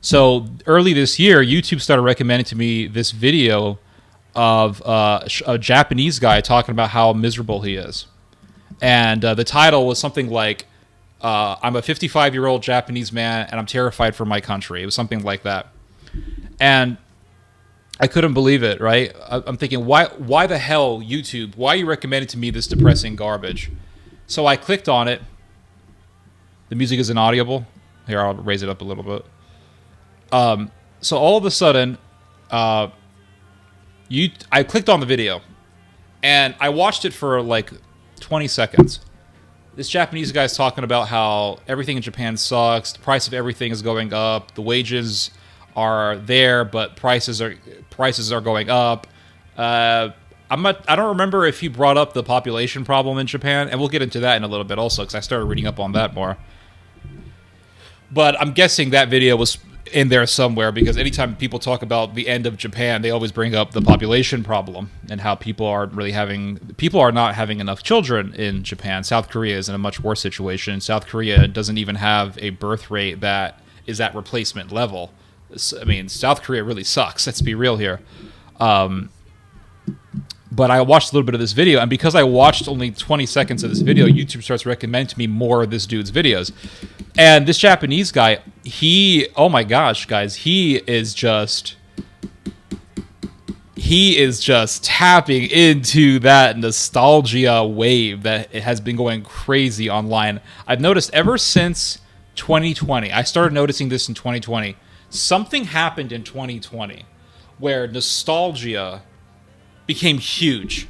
So early this year, YouTube started recommending to me this video of a Japanese guy talking about how miserable he is. And the title was something like, I'm a 55-year-old Japanese man and I'm terrified for my country. It was something like that. And I couldn't believe it, right? I'm thinking, why the hell, YouTube? Why are you recommending to me this depressing garbage? So I clicked on it. The music is inaudible. Here, I'll raise it up a little bit. So all of a sudden, I clicked on the video, and I watched it for like 20 seconds. This Japanese guy's talking about how everything in Japan sucks. The price of everything is going up. The wages are there, but prices are going up. I don't remember if he brought up the population problem in Japan, and we'll get into that in a little bit also, because I started reading up on that more. But I'm guessing that video was in there somewhere, because anytime people talk about the end of Japan, they always bring up the population problem and how people are not having enough children in Japan. South Korea is in a much worse situation. South Korea doesn't even have a birth rate that is at replacement level. I mean, South Korea really sucks. Let's be real here. But I watched a little bit of this video, and because I watched only 20 seconds of this video, YouTube starts recommending to me more of this dude's videos. And this Japanese guy, oh my gosh, guys, he is just tapping into that nostalgia wave that it has been going crazy online. I've noticed ever since 2020, I started noticing this in 2020, something happened in 2020 where nostalgia became huge.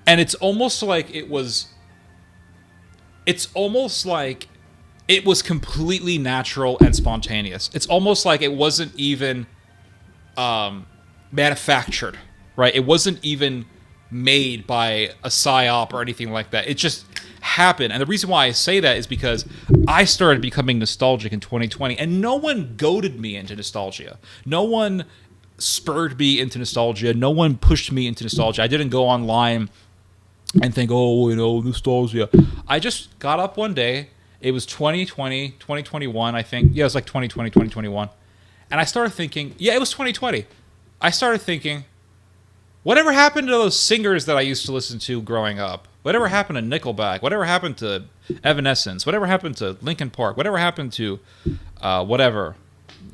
And it's almost like it was completely natural and spontaneous. It's almost like it wasn't even manufactured, right? It wasn't even made by a psyop or anything like that. It just happened. And the reason why I say that is because I started becoming nostalgic in 2020, and no one goaded me into nostalgia. No one spurred me into nostalgia. No one pushed me into nostalgia. I didn't go online and think, oh, nostalgia. I just got up one day. It was 2020, 2021, I think. Yeah, it was like 2020, 2021. And I started thinking, yeah, it was 2020. I started thinking, whatever happened to those singers that I used to listen to growing up? Whatever happened to Nickelback? Whatever happened to Evanescence? Whatever happened to Linkin Park? Whatever happened to whatever?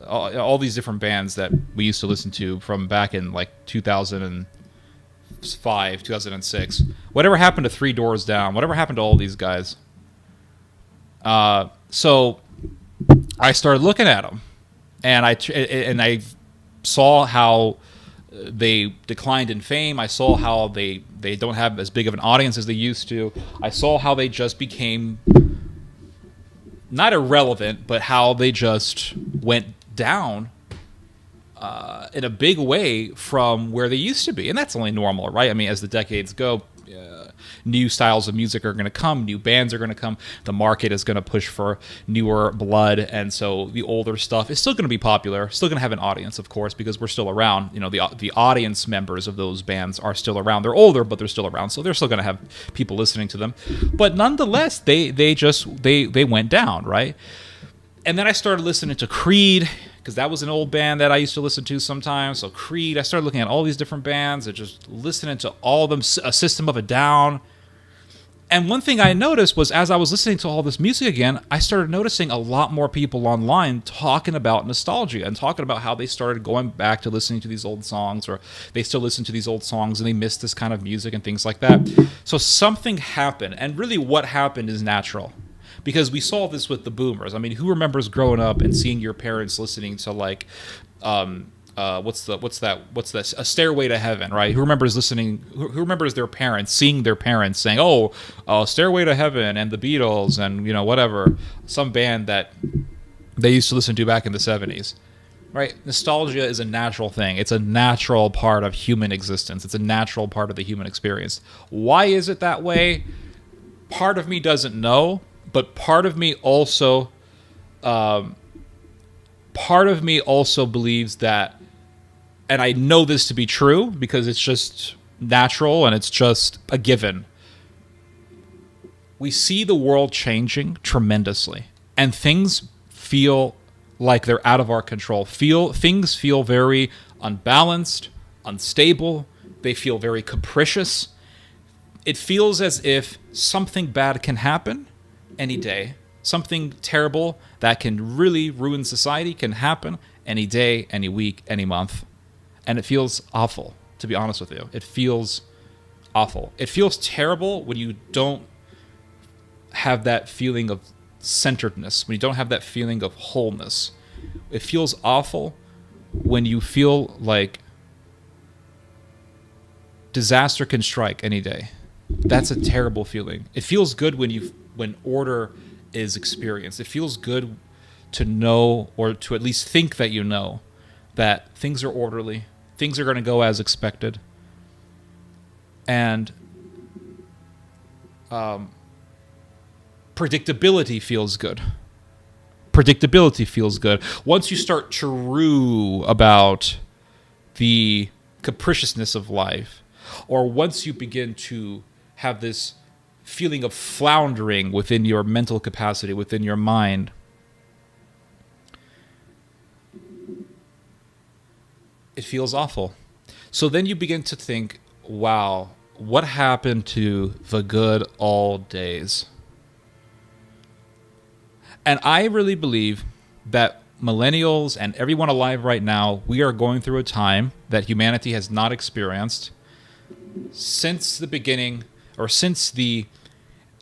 All these different bands that we used to listen to from back in like 2005, 2006. Whatever happened to Three Doors Down? Whatever happened to all these guys? So I started looking at them, and I saw how they declined in fame. I saw how they don't have as big of an audience as they used to. I saw how they just became not irrelevant, but how they just went down in a big way from where they used to be. And that's only normal, right? I mean, as the decades go, new styles of music are going to come, new bands are going to come, the market is going to push for newer blood, and so the older stuff is still going to be popular, still going to have an audience, of course, because we're still around. The audience members of those bands are still around. They're older, but they're still around, so they're still going to have people listening to them. But nonetheless, they went down, right? And then I started listening to Creed, because that was an old band that I used to listen to sometimes. So Creed, I started looking at all these different bands and just listening to all of them, a System of a Down. And one thing I noticed was, as I was listening to all this music again, I started noticing a lot more people online talking about nostalgia and talking about how they started going back to listening to these old songs, or they still listen to these old songs and they miss this kind of music and things like that. So something happened, and really what happened is natural. Because we saw this with the boomers. I mean, who remembers growing up and seeing your parents listening to like, what's that? A Stairway to Heaven, right? Who remembers their parents, seeing their parents saying, "Oh, Stairway to Heaven" and the Beatles and whatever, some band that they used to listen to back in the 70s, right? Nostalgia is a natural thing. It's a natural part of human existence. It's a natural part of the human experience. Why is it that way? Part of me doesn't know. But part of me also believes that, and I know this to be true because it's just natural and it's just a given. We see the world changing tremendously, and things feel like they're out of our control. Things feel very unbalanced, unstable. They feel very capricious. It feels as if something bad can happen any day. Something terrible that can really ruin society can happen any day, any week, any month. And it feels awful, to be honest with you. It feels awful. It feels terrible when you don't have that feeling of centeredness, when you don't have that feeling of wholeness. It feels awful when you feel like disaster can strike any day. That's a terrible feeling. It feels good when order is experienced. It feels good to know, or to at least think that you know, that things are orderly, things are going to go as expected, and predictability feels good. Predictability feels good. Once you start to rue about the capriciousness of life, or once you begin to have this feeling of floundering within your mental capacity, within your mind, it feels awful. So then you begin to think, wow, what happened to the good old days? And I really believe that millennials and everyone alive right now, we are going through a time that humanity has not experienced since the beginning, or since the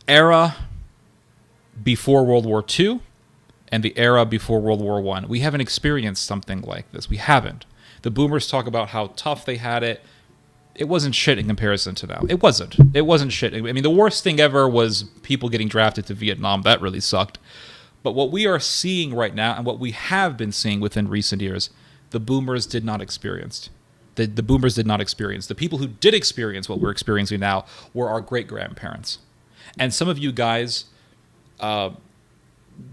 era before World War II and the era before World War I. We haven't experienced something like this. We haven't. The boomers talk about how tough they had it. It wasn't shit in comparison to now. It wasn't. It wasn't shit. I mean, the worst thing ever was people getting drafted to Vietnam. That really sucked. But what we are seeing right now, and what we have been seeing within recent years, the boomers did not experience. The boomers did not experience. The people who did experience what we're experiencing now were our great-grandparents. And some of you guys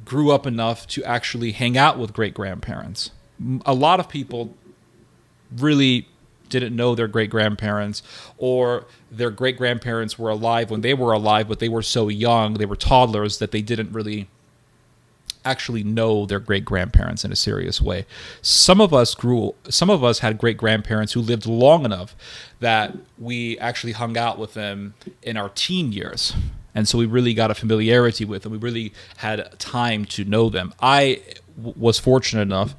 grew up enough to actually hang out with great-grandparents. A lot of people really didn't know their great-grandparents, or their great-grandparents were alive when they were alive, but they were so young, they were toddlers, that they didn't really actually know their great-grandparents in a serious way. Some of us had great-grandparents who lived long enough that we actually hung out with them in our teen years. And so we really got a familiarity with them. We really had time to know them. I was fortunate enough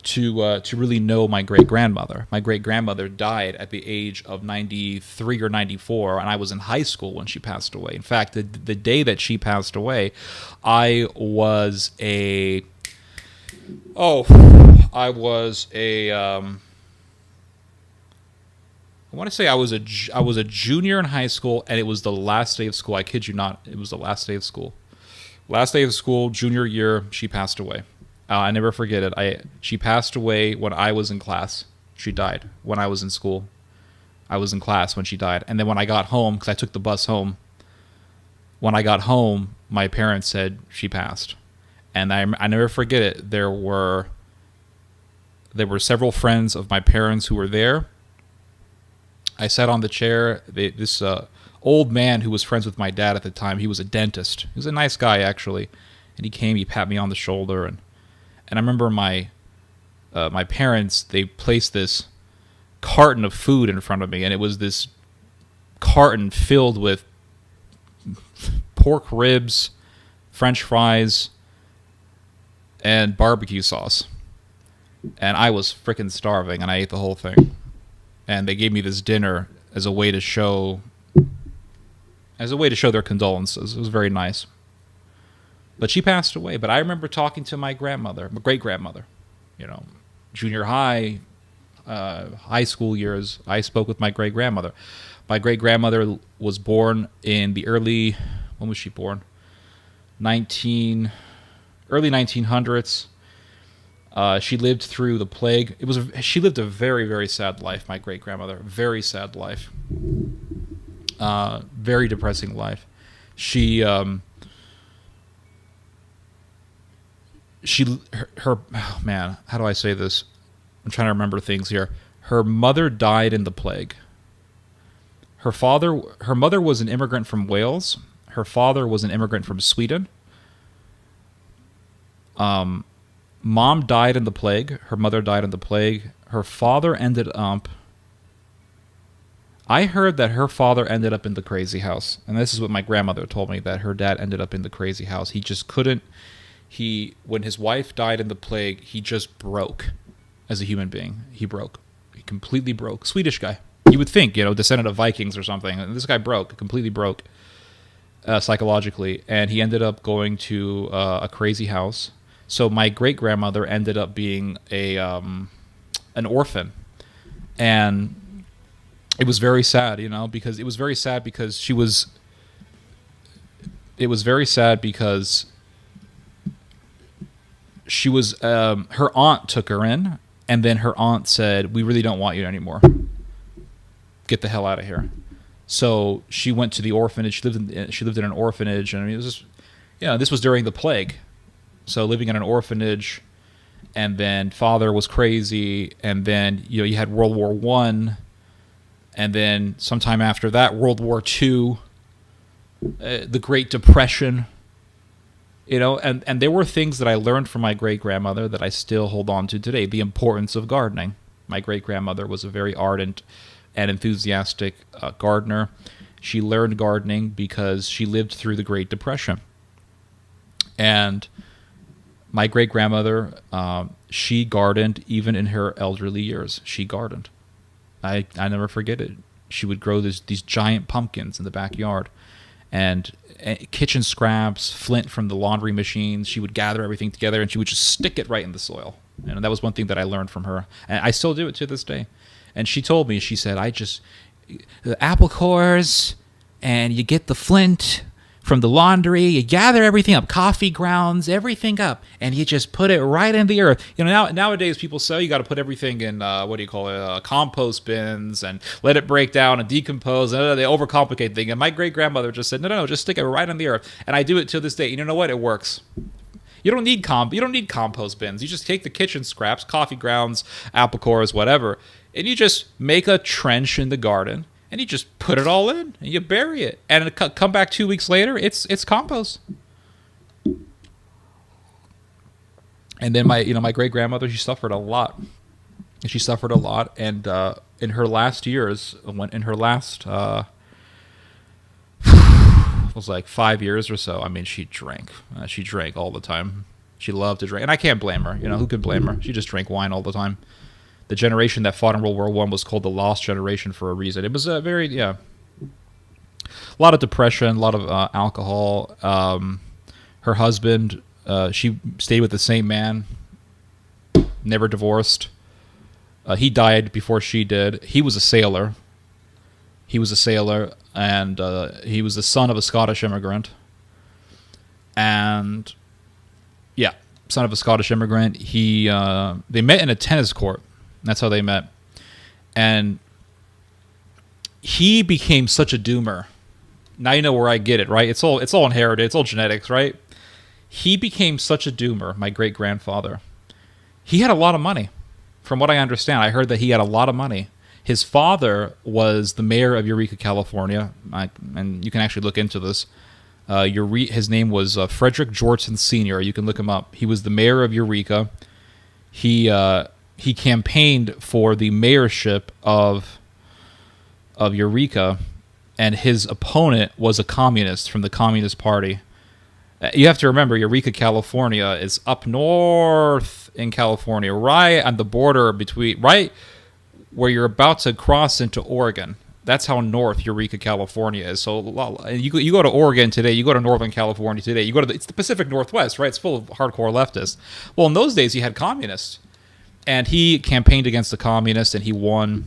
to really know my great-grandmother. My great-grandmother died at the age of 93 or 94, and I was in high school when she passed away. In fact, the day that she passed away, I was a I want to say I was a junior in high school, and it was the last day of school. I kid you not, it was the last day of school. Last day of school, junior year, she passed away. I never forget it. She passed away when I was in class. She died when I was in school. I was in class when she died. And then when I got home, because I took the bus home, when I got home, my parents said she passed. And I never forget it. There were several friends of my parents who were there. I sat on the chair. This old man who was friends with my dad at the time, he was a dentist. He was a nice guy, actually. And he came, he pat me on the shoulder, and I remember my parents, they placed this carton of food in front of me, and it was this carton filled with pork ribs, French fries, and barbecue sauce. And I was freaking starving, and I ate the whole thing. And they gave me this dinner as a way to show their condolences. It was very nice. But she passed away. But I remember talking to my grandmother, my great-grandmother, junior high, high school years. I spoke with my great-grandmother. My great-grandmother was born in the early, when was she born? Early 1900s. She lived through the plague. She lived a very, very sad life, my great-grandmother. Very sad life. Very depressing life. Oh man, how do I say this? I'm trying to remember things here. Her mother died in the plague. Her mother was an immigrant from Wales. Her father was an immigrant from Sweden. My Mom died in the plague. Her mother died in the plague. Her father ended up... I heard that her father ended up in the crazy house. And this is what my grandmother told me, that her dad ended up in the crazy house. He just couldn't... When his wife died in the plague, he just broke as a human being. He broke. He completely broke. Swedish guy. You would think, descendant of Vikings or something. And this guy completely broke psychologically. And he ended up going to a crazy house. So my great-grandmother ended up being an orphan. And it was very sad, because it was very sad because she was... It was very sad because she was... her aunt took her in, and then her aunt said, "We really don't want you anymore. Get the hell out of here." So she went to the orphanage. She lived in an orphanage, and it was just, this was during the plague. So living in an orphanage, and then father was crazy, and then you had World War I, and then sometime after that, World War II, the Great Depression. And there were things that I learned from my great-grandmother that I still hold on to today. The importance of gardening. My great-grandmother was a very ardent and enthusiastic gardener. She learned gardening because she lived through the Great Depression. And my great-grandmother, she gardened even in her elderly years. She gardened. I never forget it. She would grow these giant pumpkins in the backyard. And kitchen scraps, flint from the laundry machines. She would gather everything together, and she would just stick it right in the soil. And that was one thing that I learned from her. And I still do it to this day. And she told me, she said, the apple cores, and you get the flint from the laundry, you gather everything up, coffee grounds, everything up, and you just put it right in the earth. Nowadays people say you got to put everything in, compost bins and let it break down and decompose. And they overcomplicate things. And my great-grandmother just said, no, just stick it right in the earth. And I do it to this day. You know what? It works. You don't need compost bins. You just take the kitchen scraps, coffee grounds, apple cores, whatever, and you just make a trench in the garden, and you just put it all in, and you bury it, and come back 2 weeks later, it's compost. And then my great grandmother, she suffered a lot. She suffered a lot, and in her last years, it was like 5 years or so. I mean, she drank. She drank all the time. She loved to drink, and I can't blame her. Who could blame her? She just drank wine all the time. The generation that fought in World War I was called the Lost Generation for a reason. It was a lot of depression, a lot of alcohol. Her husband, she stayed with the same man, never divorced. He died before she did. He was a sailor. And he was the son of a Scottish immigrant. And yeah, son of a Scottish immigrant. They met in a tennis court. That's how they met. And he became such a doomer. Now you know where I get it, right? It's all inherited. It's all genetics, right? He became such a doomer, my great-grandfather. He had a lot of money. From what I understand, I heard that he had a lot of money. His father was the mayor of Eureka, California, and you can actually look into this. His name was Frederick Jortson Sr. You can look him up. He was the mayor of Eureka. He campaigned for the mayorship of Eureka, and his opponent was a communist from the Communist Party. You have to remember, Eureka, California is up north in California, right on the border right where you're about to cross into Oregon. That's how north Eureka, California is. So you go to Oregon today, you go to Northern California today, it's the Pacific Northwest, right? It's full of hardcore leftists. Well, in those days, you had communists. And he campaigned against the communists, and he won.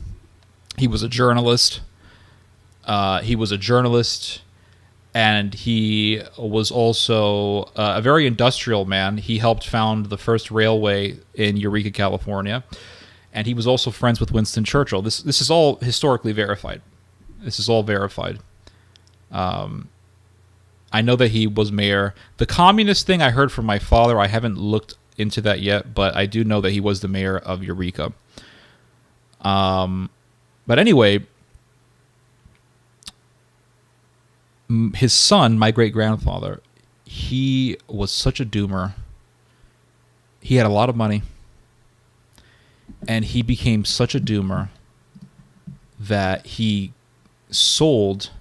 He was a journalist. And he was also a very industrial man. He helped found the first railway in Eureka, California. And he was also friends with Winston Churchill. This is all historically verified. This is all verified. I know that he was mayor. The communist thing I heard from my father. I haven't looked into that yet, but I do know that he was the mayor of Eureka. But anyway, his son, my great-grandfather, he was such a doomer. he had a lot of money, and he became such a doomer that he sold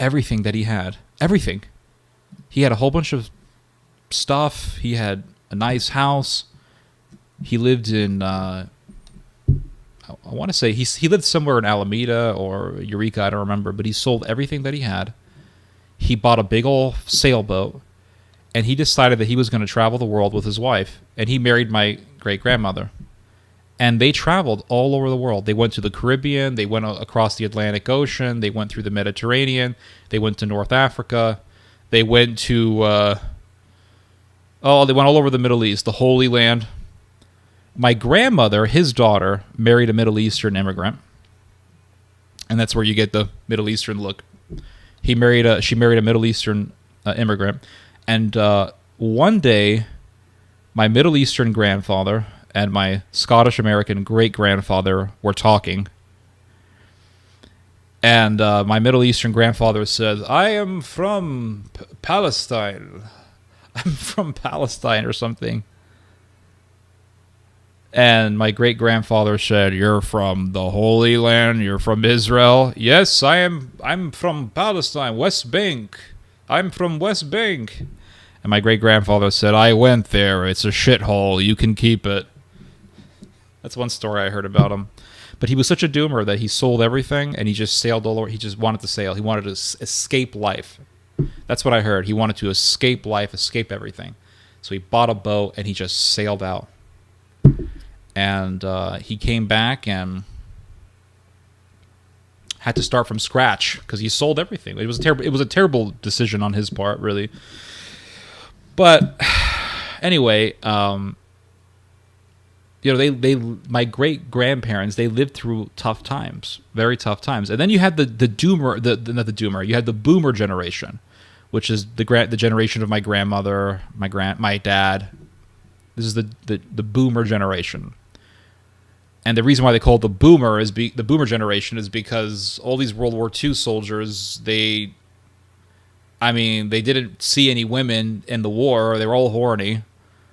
everything that he had. Everything. He had a whole bunch of stuff. He had a nice house. He lived in, I want to say, he lived somewhere in Alameda or Eureka, I don't remember, but he sold everything that he had. He bought a big old sailboat, and he decided that he was going to travel the world with his wife. And he married my great-grandmother. And they traveled all over the world. They went to the Caribbean. They went across the Atlantic Ocean. They went through the Mediterranean. They went to North Africa. They went to, they went all over the Middle East, the Holy Land. My grandmother, his daughter, married a Middle Eastern immigrant. And that's where you get the Middle Eastern look. She married a Middle Eastern immigrant. And one day, my Middle Eastern grandfather and my Scottish-American great-grandfather were talking. And my Middle Eastern grandfather said, I am from Palestine. I'm from Palestine or something. And my great-grandfather said, you're from the Holy Land? You're from Israel? Yes, I am. I'm from Palestine, West Bank. I'm from West Bank. And my great-grandfather said, I went there. It's a shithole. You can keep it. That's one story I heard about him. But he was such a doomer that he sold everything and he just sailed all over. He just wanted to sail. He wanted to escape life. That's what I heard. He wanted to escape life, escape everything. So he bought a boat and he just sailed out. And he came back and had to start from scratch because he sold everything. It was a terrible decision on his part, really. But anyway, my great grandparents, they lived through tough times, very tough times. And then you had the doomer, not the doomer. You had the boomer generation, which is the generation of my grandmother, my dad. This is the boomer generation. And the reason why they call it the boomer generation is because all these World War II soldiers, they didn't see any women in the war. They were all horny.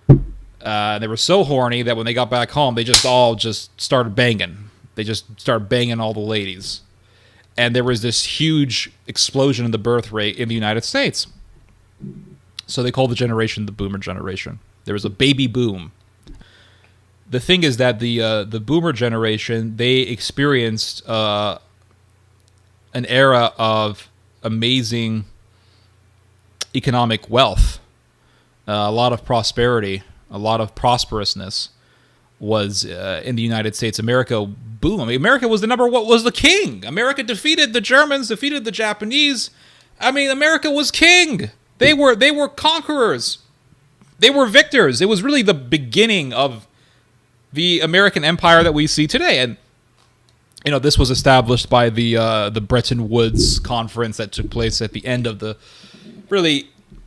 They were so horny that when they got back home, they just started banging. They just started banging all the ladies. And there was this huge explosion in the birth rate in the United States. So they call the generation the boomer generation. There was a baby boom. The thing is that the boomer generation, they experienced an era of amazing economic wealth, a lot of prosperity, a lot of prosperousness was in the United States. America, boom. I mean, America was was the king. America defeated the Germans, defeated the Japanese. I mean, America was king. They were conquerors. They were victors. It was really the beginning of the American empire that we see today. And this was established by the Bretton Woods conference that took place at the end of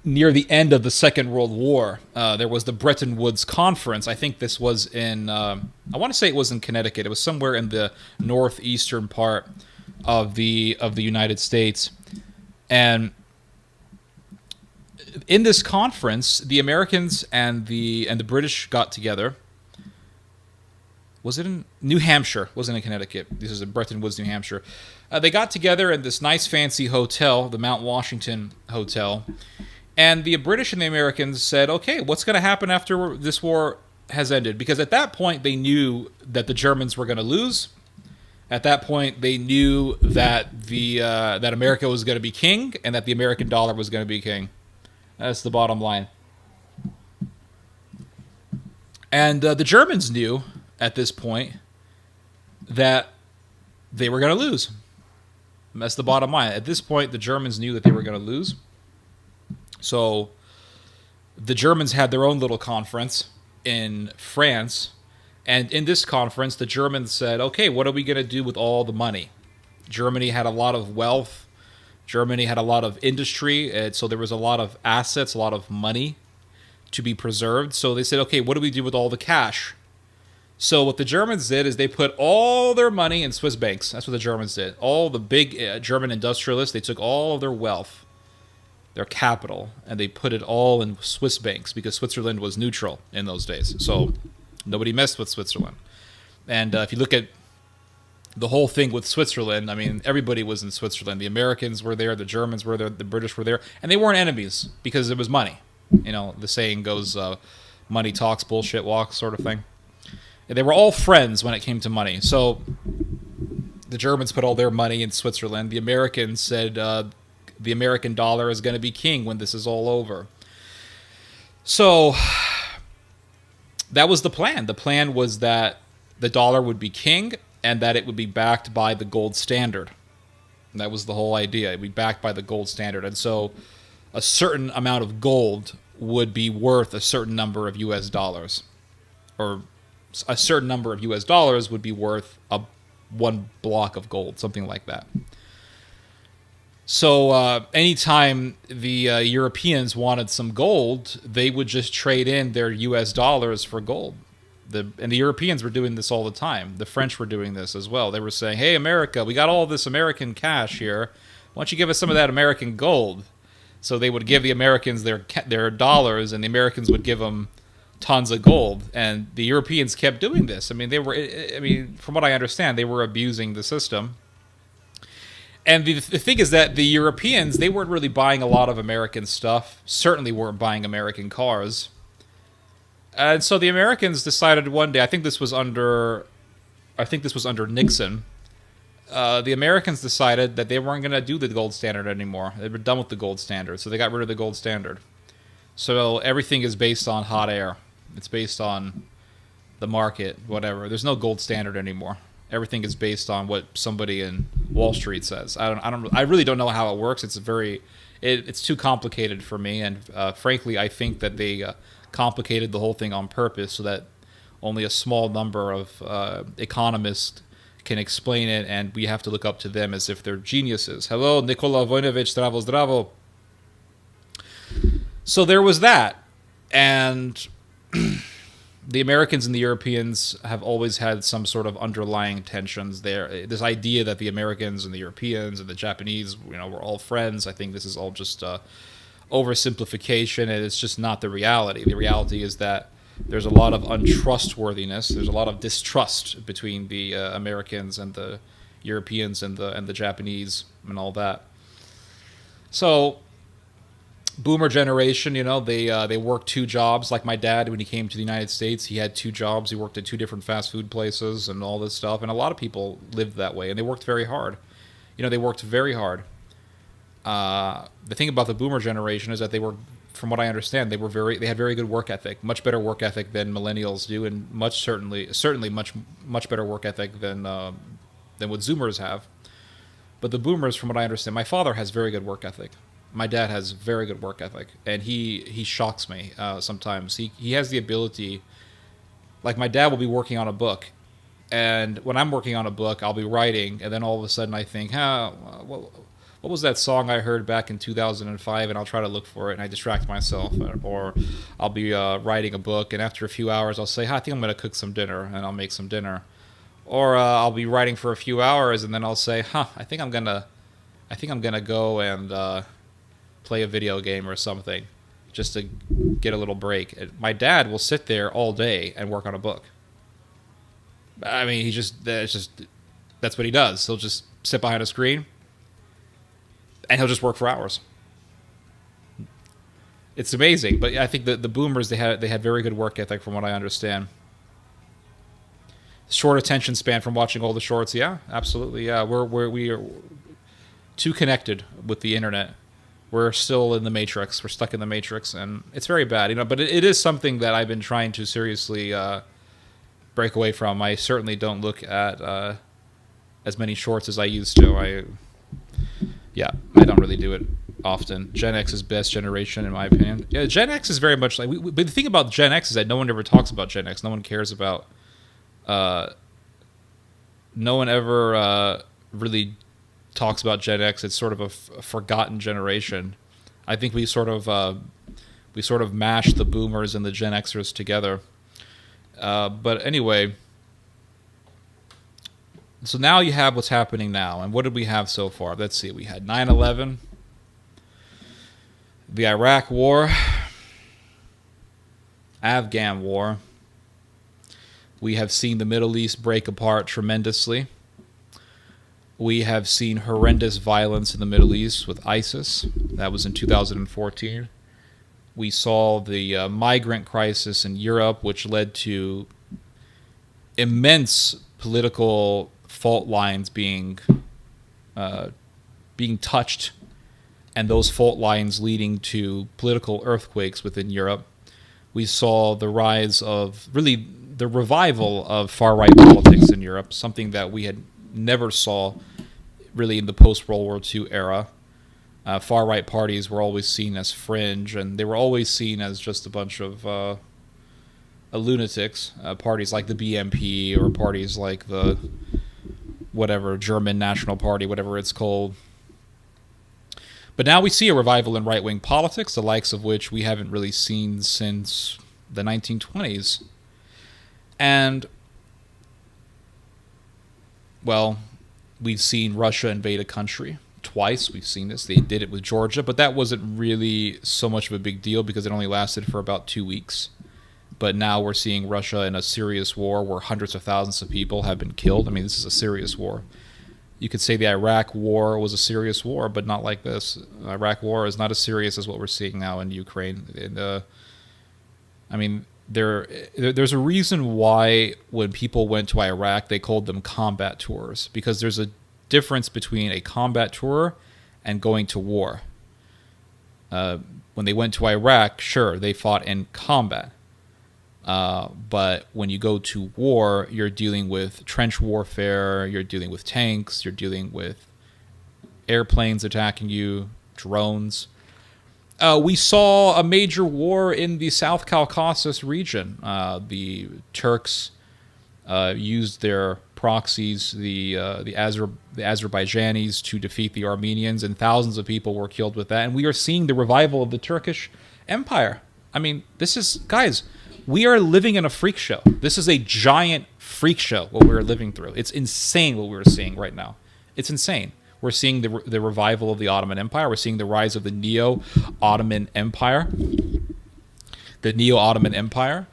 near the end of the Second World War. There was the Bretton Woods Conference. I think this was in, I want to say it was in Connecticut. It was somewhere in the northeastern part of the United States. And in this conference, the Americans and the British got together. Was it in New Hampshire? It wasn't in Connecticut. This is in Bretton Woods, New Hampshire. They got together in this nice fancy hotel, the Mount Washington Hotel. And the British and the Americans said, okay, what's going to happen after this war has ended? Because at that point, they knew that the Germans were going to lose. At that point, they knew that that America was going to be king and that the American dollar was going to be king. That's the bottom line. And the Germans knew at this point that they were going to lose. And that's the bottom line. At this point, the Germans knew that they were going to lose. So the Germans had their own little conference in France. And in this conference, the Germans said, okay, what are we going to do with all the money? Germany had a lot of wealth. Germany had a lot of industry. And so there was a lot of assets, a lot of money to be preserved. So they said, okay, what do we do with all the cash? So what the Germans did is they put all their money in Swiss banks. That's what the Germans did. All the big German industrialists, they took all of their wealth their capital, and they put it all in Swiss banks because Switzerland was neutral in those days. So nobody messed with Switzerland. And if you look at the whole thing with Switzerland, I mean, everybody was in Switzerland. The Americans were there, the Germans were there, the British were there, and they weren't enemies because it was money. You know, the saying goes, money talks, bullshit walks, sort of thing. And they were all friends when it came to money. So the Germans put all their money in Switzerland. The Americans said the American dollar is going to be king when this is all over. So that was the plan. The plan was that the dollar would be king and that it would be backed by the gold standard. And that was the whole idea. It would be backed by the gold standard. And so a certain amount of gold would be worth a certain number of US dollars. Or a certain number of US dollars would be worth one block of gold, something like that. So anytime the Europeans wanted some gold, they would just trade in their US dollars for gold. And the Europeans were doing this all the time. The French were doing this as well. They were saying, hey, America, we got all this American cash here. Why don't you give us some of that American gold? So they would give the Americans their dollars, and the Americans would give them tons of gold. And the Europeans kept doing this. I mean, from what I understand, they were abusing the system. And the thing is that the Europeans, they weren't really buying a lot of American stuff. Certainly weren't buying American cars. And so the Americans decided one day, I think this was under Nixon. The Americans decided that they weren't going to do the gold standard anymore. They were done with the gold standard, so they got rid of the gold standard. So everything is based on hot air. It's based on the market, whatever. There's no gold standard anymore. Everything is based on what somebody in Wall Street says. I really don't know how it works. It's too complicated for me, and frankly, I think that they complicated the whole thing on purpose so that only a small number of economists can explain it, and we have to look up to them as if they're geniuses. Hello, Nikola Vojnovic, zdravo. So there was that, and the Americans and the Europeans have always had some sort of underlying tensions there. This idea that the Americans and the Europeans and the Japanese, were all friends, I think this is all just oversimplification, and it's just not the reality. The reality is that there's a lot of untrustworthiness. There's a lot of distrust between the Americans and the Europeans and the Japanese and all that. So boomer generation, they worked two jobs. Like my dad, when he came to the United States, he had two jobs. He worked at two different fast food places and all this stuff. And a lot of people lived that way, and they worked very hard. They worked very hard. The thing about the boomer generation is that they were, from what I understand, they had very good work ethic, much better work ethic than millennials do, and certainly much better work ethic than what Zoomers have. But the boomers, from what I understand, my father has very good work ethic. My dad has very good work ethic, and he shocks me sometimes. He has the ability, like my dad will be working on a book, and when I'm working on a book, I'll be writing, and then all of a sudden I think, what was that song I heard back in 2005? And I'll try to look for it, and I distract myself. Or I'll be writing a book, and after a few hours, I'll say, I think I'm going to cook some dinner, and I'll make some dinner. Or I'll be writing for a few hours, and then I'll say, I think I'm gonna go and play a video game or something, just to get a little break. My dad will sit there all day and work on a book. I mean, that's what he does. He'll just sit behind a screen, and he'll just work for hours. It's amazing, but I think the boomers, they had very good work ethic, from what I understand. Short attention span from watching all the shorts, yeah, absolutely, yeah. We are too connected with the internet. We're still in the matrix. We're stuck in the matrix, and it's very bad, But it is something that I've been trying to seriously break away from. I certainly don't look at as many shorts as I used to. I don't really do it often. Gen X is best generation, in my opinion. Yeah, Gen X is very much like... but the thing about Gen X is that no one ever talks about Gen X. No one cares about... no one ever really talks about Gen X. It's sort of a forgotten generation. I think we sort of mash the boomers and the Gen Xers together. But anyway... So now you have what's happening now. And what did we have so far? Let's see. We had 9/11. The Iraq War, Afghan War. We have seen the Middle East break apart tremendously. We have seen horrendous violence in the Middle East with ISIS. That was in 2014. We saw the migrant crisis in Europe, which led to immense political fault lines being touched, and those fault lines leading to political earthquakes within Europe. We saw the rise of, really, the revival of far-right politics in Europe, something that we had never saw really in the post-World War II era. Far-right parties were always seen as fringe, and they were always seen as just a bunch of lunatics. Parties like the BNP, or parties like the whatever German National Party, whatever it's called. But now we see a revival in right-wing politics, the likes of which we haven't really seen since the 1920s. And, well, we've seen Russia invade a country twice. We've seen this. They did it with Georgia, but that wasn't really so much of a big deal because it only lasted for about 2 weeks. But now we're seeing Russia in a serious war where hundreds of thousands of people have been killed. I mean, this is a serious war. You could say the Iraq War was a serious war, but not like this. The Iraq War is not as serious as what we're seeing now in Ukraine. And, I mean, there's a reason why when people went to Iraq, they called them combat tours, because there's a difference between a combat tour and going to war. When they went to Iraq, sure, they fought in combat. But when you go to war, you're dealing with trench warfare, you're dealing with tanks, you're dealing with airplanes attacking you, drones. We saw a major war in the South Caucasus region. The Turks used their proxies, the Azerbaijanis, to defeat the Armenians, and thousands of people were killed with that. And we are seeing the revival of the Turkish Empire. I mean, this is, guys, we are living in a freak show. This is a giant freak show, what we're living through. It's insane what we're seeing right now. It's insane. We're seeing the revival of the Ottoman Empire. We're seeing the rise of the Neo-Ottoman Empire. The Neo-Ottoman Empire.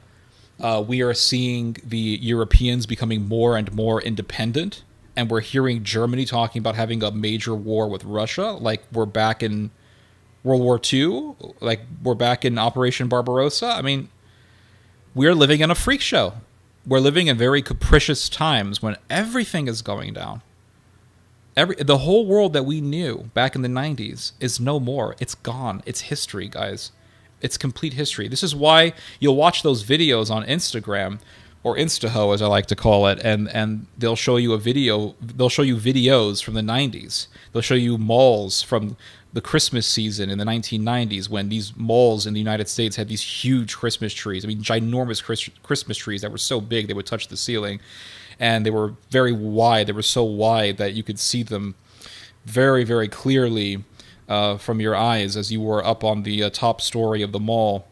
We are seeing the Europeans becoming more and more independent. And we're hearing Germany talking about having a major war with Russia. Like we're back in World War II. Like we're back in Operation Barbarossa. I mean, we're living in a freak show. We're living in very capricious times when everything is going down. The whole world that we knew back in the 90s is no more. It's gone. It's history, guys. It's complete history. This is why you'll watch those videos on Instagram, or Instaho as I like to call it, and they'll show you a video. They'll show you videos from the 90s. They'll show you malls from the Christmas season in the 1990s, when these malls in the United States had these huge Christmas trees. I mean, ginormous Christmas trees that were so big they would touch the ceiling. And they were very wide. They were so wide that you could see them very, very clearly from your eyes as you were up on the top story of the mall.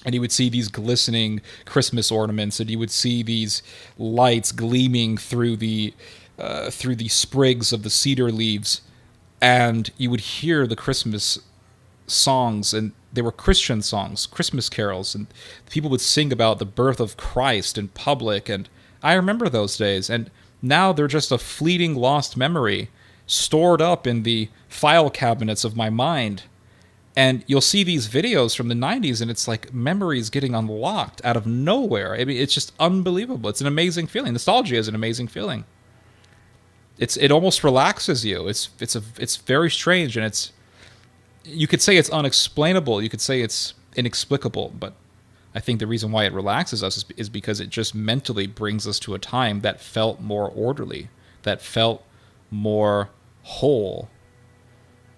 And you would see these glistening Christmas ornaments, and you would see these lights gleaming through the sprigs of the cedar leaves. And you would hear the Christmas songs, and they were Christian songs, Christmas carols, and people would sing about the birth of Christ in public. And I remember those days, and now they're just a fleeting lost memory stored up in the file cabinets of my mind. And you'll see these videos from the 90s, and it's like memories getting unlocked out of nowhere. I mean, it's just unbelievable. It's an amazing feeling. Nostalgia is an amazing feeling. It almost relaxes you. It's very strange, and you could say it's unexplainable. You could say it's inexplicable, but I think the reason why it relaxes us is because it just mentally brings us to a time that felt more orderly, that felt more whole.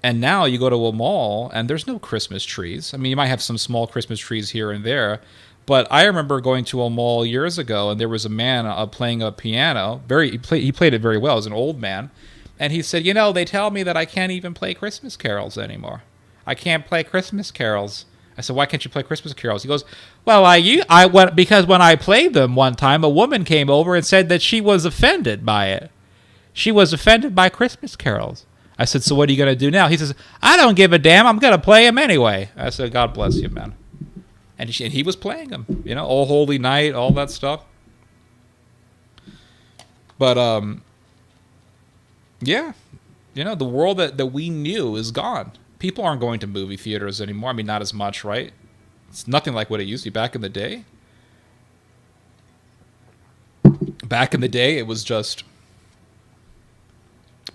And now you go to a mall and there's no Christmas trees. I mean, you might have some small Christmas trees here and there, but I remember going to a mall years ago, and there was a man playing a piano. He played it very well. He was an old man, and he said, they tell me that I can't even play Christmas carols anymore. I can't play Christmas carols. I said, why can't you play Christmas carols? He goes, well, I went because when I played them one time, a woman came over and said that she was offended by it. She was offended by Christmas carols. I said, so what are you going to do now? He says, I don't give a damn. I'm going to play him anyway. I said, God bless you, man. And he was playing him, you know, Oh Holy Night, all that stuff. But, yeah, you know, the world that we knew is gone. People aren't going to movie theaters anymore. I mean, not as much, right? It's nothing like what it used to be back in the day. Back in the day, it was just...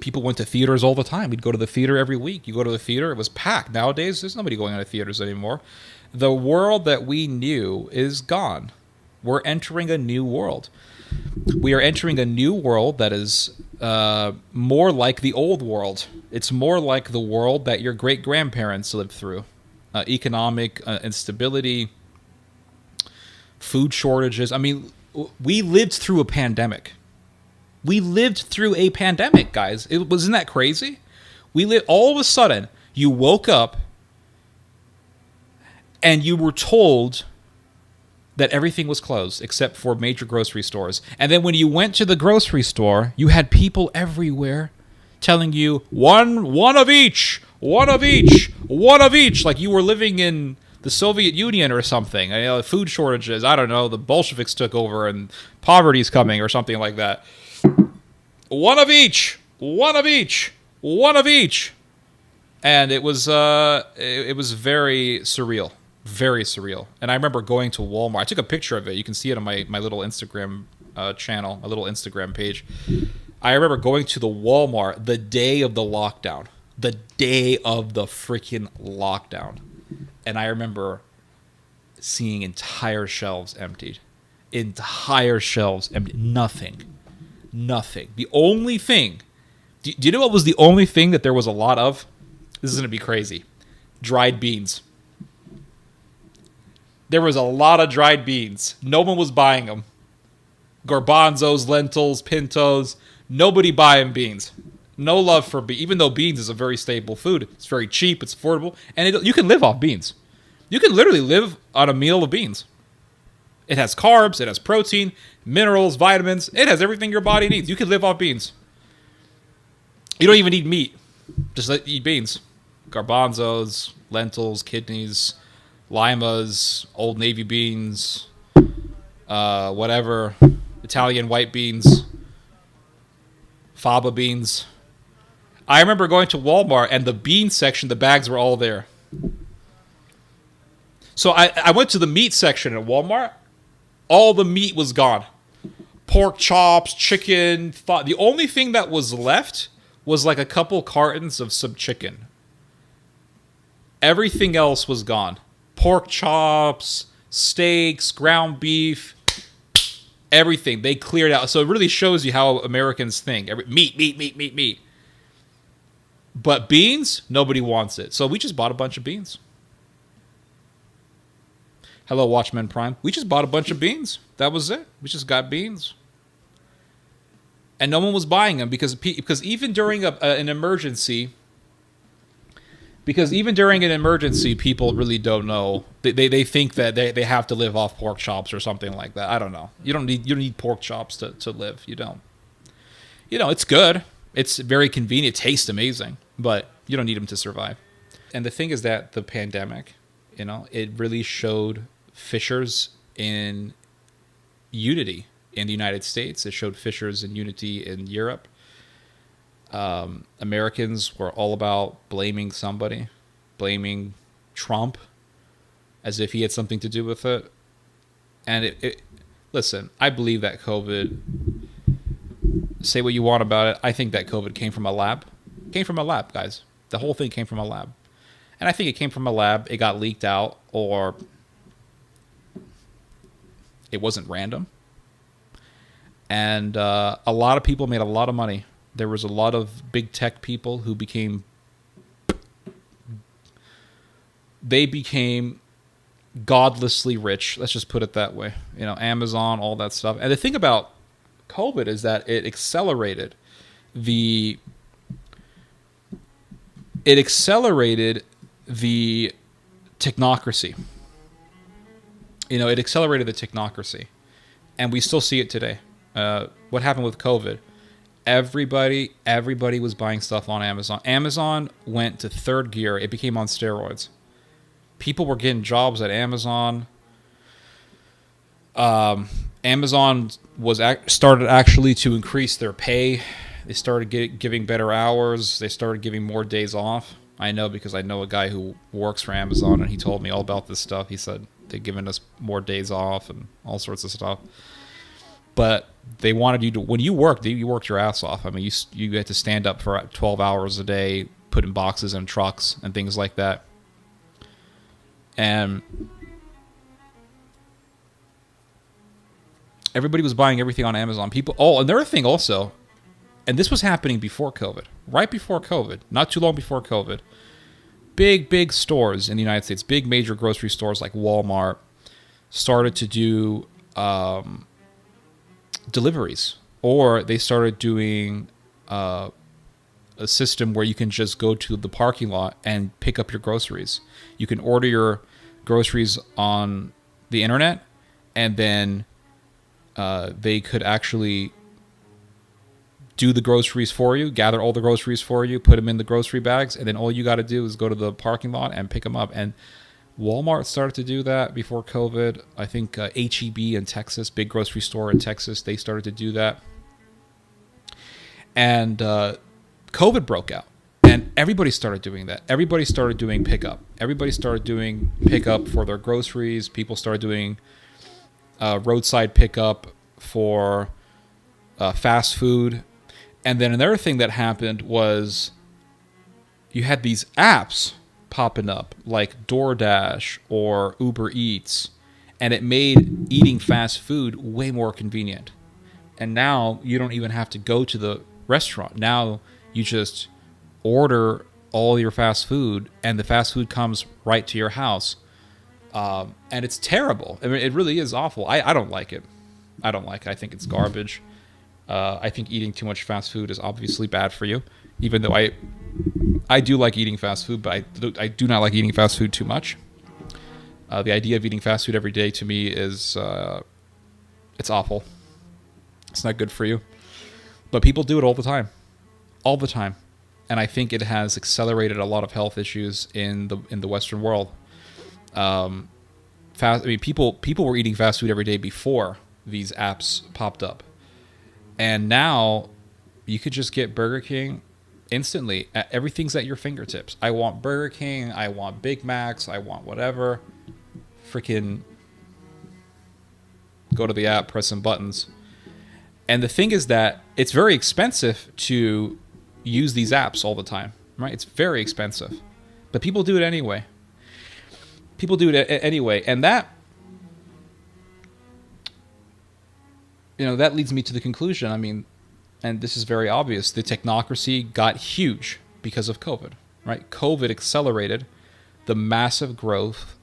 people went to theaters all the time. We'd go to the theater every week. You go to the theater, it was packed. Nowadays, there's nobody going to theaters anymore. The world that we knew is gone. We're entering a new world. We are entering a new world that is more like the old world. It's more like the world that your great-grandparents lived through. Economic instability, food shortages. I mean, we lived through a pandemic. We lived through a pandemic, guys. Wasn't that crazy? All of a sudden, you woke up and you were told that everything was closed except for major grocery stores. And then when you went to the grocery store, you had people everywhere telling you one of each, one of each, one of each, like you were living in the Soviet Union or something. You know, food shortages, I don't know, the Bolsheviks took over and poverty's coming or something like that. One of each, one of each, one of each. And it was very surreal. Very surreal. And I remember going to Walmart. I took a picture of it. You can see it on my little Instagram channel, my little Instagram page. I remember going to the Walmart the day of the lockdown. The day of the freaking lockdown. And I remember seeing entire shelves emptied. Entire shelves emptied. Nothing. The only thing... Do you know what was the only thing that there was a lot of? This is going to be crazy. Dried beans. There was a lot of dried beans. No one was buying them. Garbanzos, lentils, pintos. Nobody buying beans. No love for beans. Even though beans is a very staple food. It's very cheap. It's affordable. And you can live off beans. You can literally live on a meal of beans. It has carbs. It has protein, minerals, vitamins. It has everything your body needs. You can live off beans. You don't even need meat. Just eat beans. Garbanzos, lentils, kidneys, limas, Old Navy beans, whatever, Italian white beans, faba beans. I remember going to Walmart and the bean section, the bags were all there. So I went to the meat section at Walmart. All the meat was gone. Pork chops, chicken. The only thing that was left was like a couple cartons of some chicken. Everything else was gone. Pork chops, steaks, ground beef, everything. They cleared out. So it really shows you how Americans think. Meat. But beans, nobody wants it. So we just bought a bunch of beans. Hello, Watchmen Prime. We just bought a bunch of beans. That was it. We just got beans. And no one was buying them because even during an emergency... Because even during an emergency, people really don't know. They think that they have to live off pork chops or something like that. I don't know. You don't need pork chops to live. You don't. You know, it's good. It's very convenient. It tastes amazing. But you don't need them to survive. And the thing is that the pandemic, you know, it really showed fissures in unity in the United States. It showed fissures in unity in Europe. Americans were all about blaming somebody, blaming Trump as if he had something to do with it. And listen, I believe that COVID, say what you want about it, I think that COVID came from a lab. It came from a lab, guys. The whole thing came from a lab. And I think it came from a lab, it got leaked out, or it wasn't random. And a lot of people made a lot of money. There was a lot of big tech people who became godlessly rich. Let's just put it that way. You know, Amazon, all that stuff. And the thing about COVID is that it accelerated the technocracy. You know, it accelerated the technocracy. And we still see it today. What happened with COVID? Everybody was buying stuff on Amazon. Amazon went to third gear. It became on steroids. People were getting jobs at Amazon. Amazon started actually to increase their pay. They started giving better hours. They started giving more days off. I know because I know a guy who works for Amazon, and he told me all about this stuff. He said they're giving us more days off and all sorts of stuff. But they wanted you to, when you worked your ass off. I mean, you had to stand up for 12 hours a day, putting boxes in trucks and things like that. And everybody was buying everything on Amazon. Another thing also, and this was happening before COVID, right before COVID, not too long before COVID, big stores in the United States, big major grocery stores like Walmart started to do deliveries, or they started doing a system where you can just go to the parking lot and pick up your groceries. You can order your groceries on the internet, and then they could actually do the groceries for you, gather all the groceries for you, put them in the grocery bags, and then all you got to do is go to the parking lot and pick them up. And Walmart started to do that before COVID. I think H-E-B in Texas, big grocery store in Texas, they started to do that. And COVID broke out, and everybody started doing that. Everybody started doing pickup. Everybody started doing pickup for their groceries. People started doing roadside pickup for fast food. And then another thing that happened was you had these apps popping up like DoorDash or Uber Eats, and it made eating fast food way more convenient. And now you don't even have to go to the restaurant. Now you just order all your fast food, and the fast food comes right to your house. And it's terrible. I mean, it really is awful. I don't like it. I think it's garbage. I think eating too much fast food is obviously bad for you, even though I do like eating fast food, but I do not like eating fast food too much. The idea of eating fast food every day to me is it's awful. It's not good for you. But people do it all the time. All the time. And I think it has accelerated a lot of health issues in the Western world. People were eating fast food every day before these apps popped up. And now you could just get Burger King instantly. Everything's at your fingertips. I want Burger King. I want Big Macs. I want whatever. Freaking go to the app, press some buttons. And the thing is that it's very expensive to use these apps all the time, right? It's very expensive. But people do it anyway. And that, that leads me to the conclusion. I mean, and this is very obvious, the technocracy got huge because of COVID, right? COVID accelerated the massive growth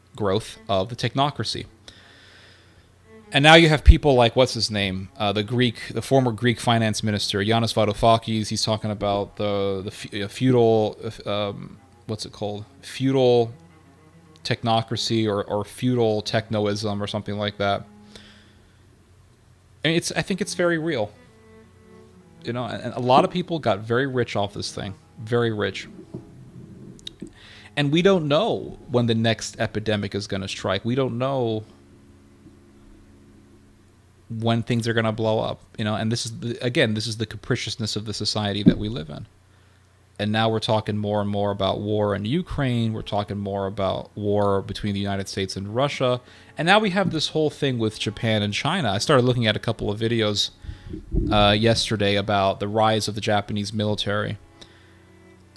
of the technocracy. And now you have people like, what's his name? The former Greek finance minister, Yanis Varoufakis. He's talking about the feudal, what's it called? Feudal technocracy or feudal technoism or something like that. And I think it's very real. And a lot of people got very rich off this thing. Very rich. And we don't know when the next epidemic is going to strike. We don't know when things are going to blow up. And this is the capriciousness of the society that we live in. And now we're talking more and more about war in Ukraine. We're talking more about war between the United States and Russia. And now we have this whole thing with Japan and China. I started looking at a couple of videos yesterday about the rise of the Japanese military.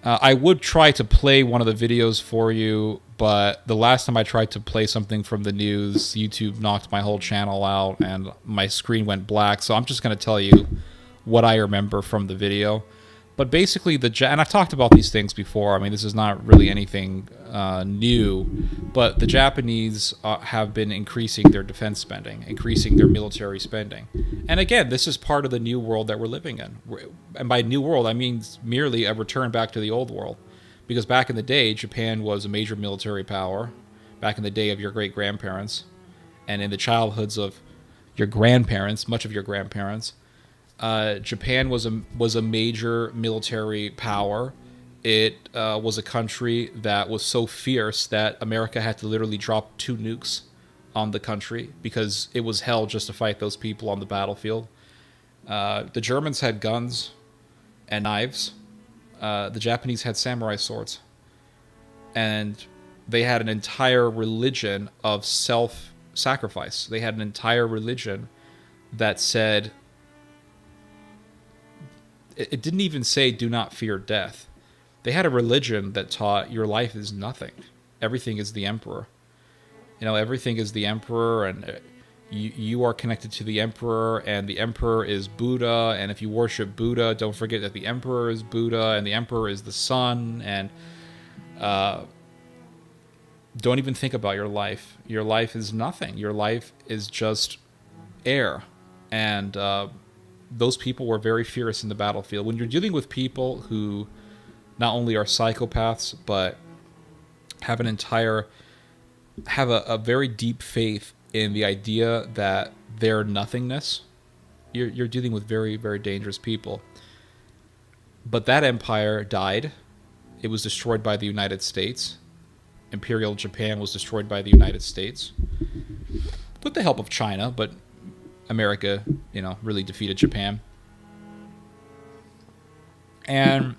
I would try to play one of the videos for you, but the last time I tried to play something from the news, YouTube knocked my whole channel out and my screen went black. So I'm just going to tell you what I remember from the video. But basically, and I've talked about these things before. I mean, this is not really anything new, but the Japanese have been increasing their defense spending, increasing their military spending. And again, this is part of the new world that we're living in. And by new world, I mean merely a return back to the old world. Because back in the day, Japan was a major military power, back in the day of your great-grandparents, and in the childhoods of your grandparents, much of your grandparents. Japan was a major military power. It was a country that was so fierce that America had to literally drop 2 nukes on the country because it was hell just to fight those people on the battlefield. The Germans had guns and knives. The Japanese had samurai swords. And they had an entire religion of self-sacrifice. They had an entire religion that said, it didn't even say do not fear death. They had a religion that taught your life is nothing. Everything is the emperor. Everything is the emperor, and you are connected to the emperor, and the emperor is Buddha, and if you worship Buddha, don't forget that the emperor is Buddha, and the emperor is the sun, and don't even think about your life. Your life is nothing. Your life is just air. And those people were very fierce in the battlefield. When you're dealing with people who not only are psychopaths, but have a very deep faith in the idea that they're nothingness, you're dealing with very, very dangerous people. But that empire died. It was destroyed by the United States. Imperial Japan was destroyed by the United States with the help of China, but America, really defeated Japan. And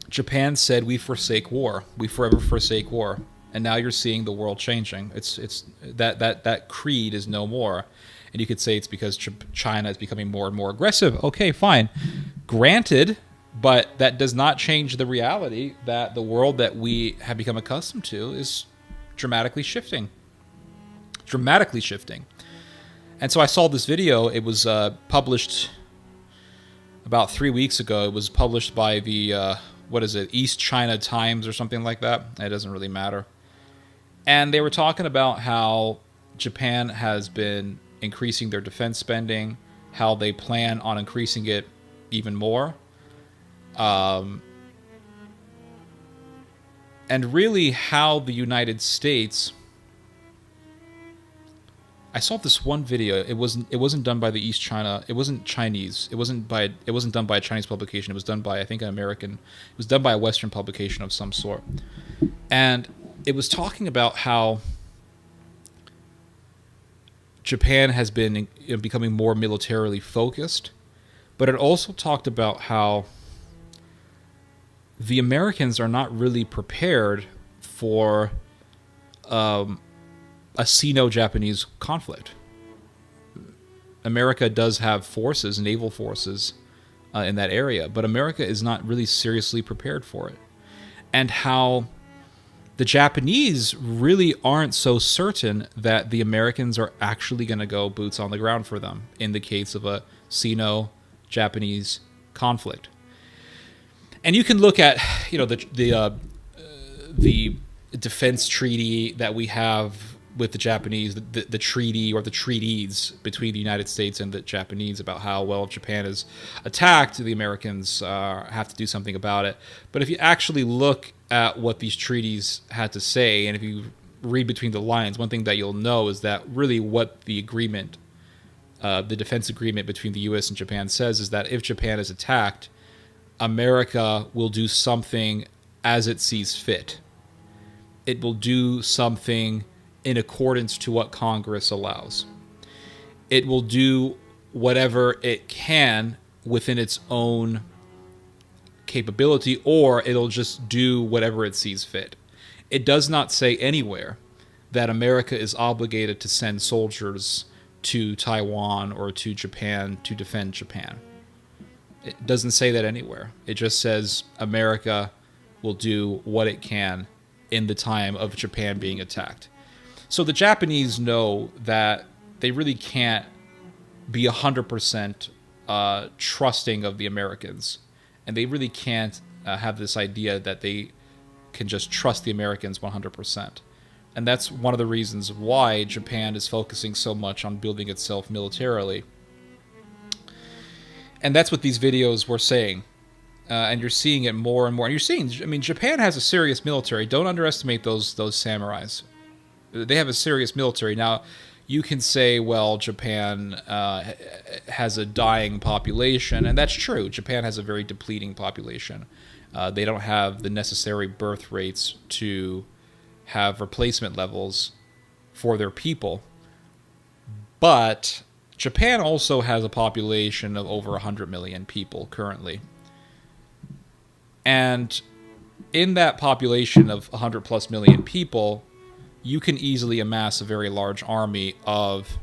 Japan said, "We forsake war. We forever forsake war." And now you're seeing the world changing. It's that creed is no more. And you could say it's because China is becoming more and more aggressive. Okay, fine. Granted, but that does not change the reality that the world that we have become accustomed to is dramatically shifting. Dramatically shifting. And so I saw this video. It was published about 3 weeks ago. It was published by the, East China Times or something like that. It doesn't really matter. And they were talking about how Japan has been increasing their defense spending, how they plan on increasing it even more. And really how the United States... I saw this one video. It wasn't done by the East China. It wasn't Chinese. It wasn't done by a Chinese publication. It was done by, I think, an American. It was done by a Western publication of some sort. And it was talking about how Japan has been becoming more militarily focused, but it also talked about how the Americans are not really prepared for a Sino-Japanese conflict. America does have forces, naval forces, in that area, but America is not really seriously prepared for it. And how the Japanese really aren't so certain that the Americans are actually going to go boots on the ground for them in the case of a Sino-Japanese conflict. And you can look at, the defense treaty that we have with the Japanese, the treaty or the treaties between the United States and the Japanese about how, well, if Japan is attacked, the Americans have to do something about it. But if you actually look at what these treaties had to say, and if you read between the lines, one thing that you'll know is that really what the agreement, the defense agreement between the U.S. and Japan says is that if Japan is attacked, America will do something as it sees fit. It will do something in accordance to what Congress allows. It will do whatever it can within its own capability, or it'll just do whatever it sees fit. It does not say anywhere that America is obligated to send soldiers to Taiwan or to Japan to defend Japan. It doesn't say that anywhere. It just says America will do what it can in the time of Japan being attacked. So the Japanese know that they really can't be 100% trusting of the Americans. And they really can't have this idea that they can just trust the Americans 100%. And that's one of the reasons why Japan is focusing so much on building itself militarily. And that's what these videos were saying. And you're seeing it more and more. And you're seeing, Japan has a serious military. Don't underestimate those samurais. They have a serious military. Now, you can say, well, Japan has a dying population, and that's true. Japan has a very depleting population. They don't have the necessary birth rates to have replacement levels for their people. But Japan also has a population of over 100 million people currently. And in that population of 100 plus million people, you can easily amass a very large army of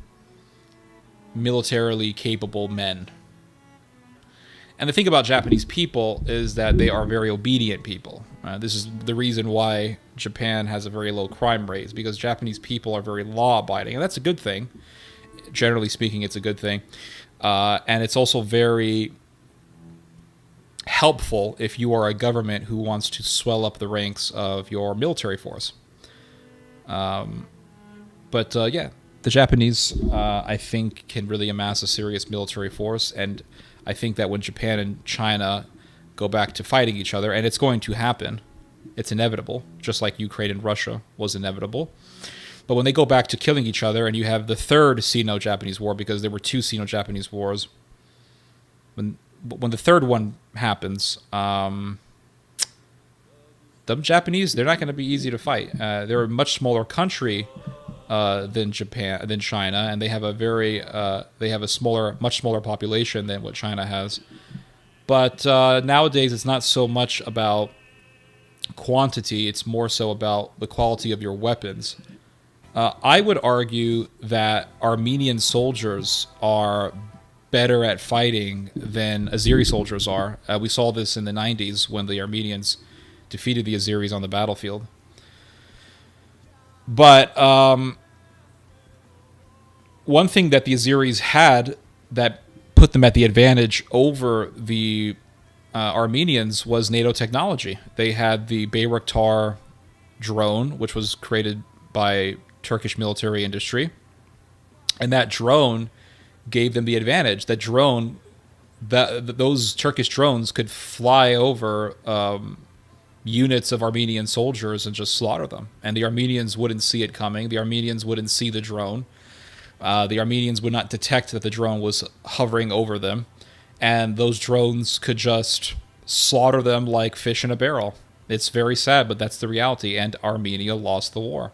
militarily capable men. And the thing about Japanese people is that they are very obedient people. This is the reason why Japan has a very low crime rate, is because Japanese people are very law-abiding, and that's a good thing. Generally speaking, it's a good thing. And it's also very helpful if you are a government who wants to swell up the ranks of your military force. But the Japanese, I think, can really amass a serious military force, and I think that when Japan and China go back to fighting each other, and it's going to happen, it's inevitable, just like Ukraine and Russia was inevitable. But when they go back to killing each other, and you have the third Sino-Japanese war, because there were two Sino-Japanese wars, when the third one happens, the Japanese, they're not going to be easy to fight. They're a much smaller country than China, and they have a much smaller population than what China has. But nowadays, it's not so much about quantity; it's more so about the quality of your weapons. I would argue that Armenian soldiers are better at fighting than Azeri soldiers are. We saw this in the 90s when the Armenians defeated the Azeris on the battlefield. But one thing that the Azeris had that put them at the advantage over the Armenians was NATO technology. They had the Bayraktar drone, which was created by Turkish military industry. And that drone gave them the advantage. That drone, those Turkish drones could fly over units of Armenian soldiers and just slaughter them. And the Armenians wouldn't see it coming. The Armenians wouldn't see the drone. The Armenians would not detect that the drone was hovering over them. And those drones could just slaughter them like fish in a barrel. It's very sad, but that's the reality. And Armenia lost the war.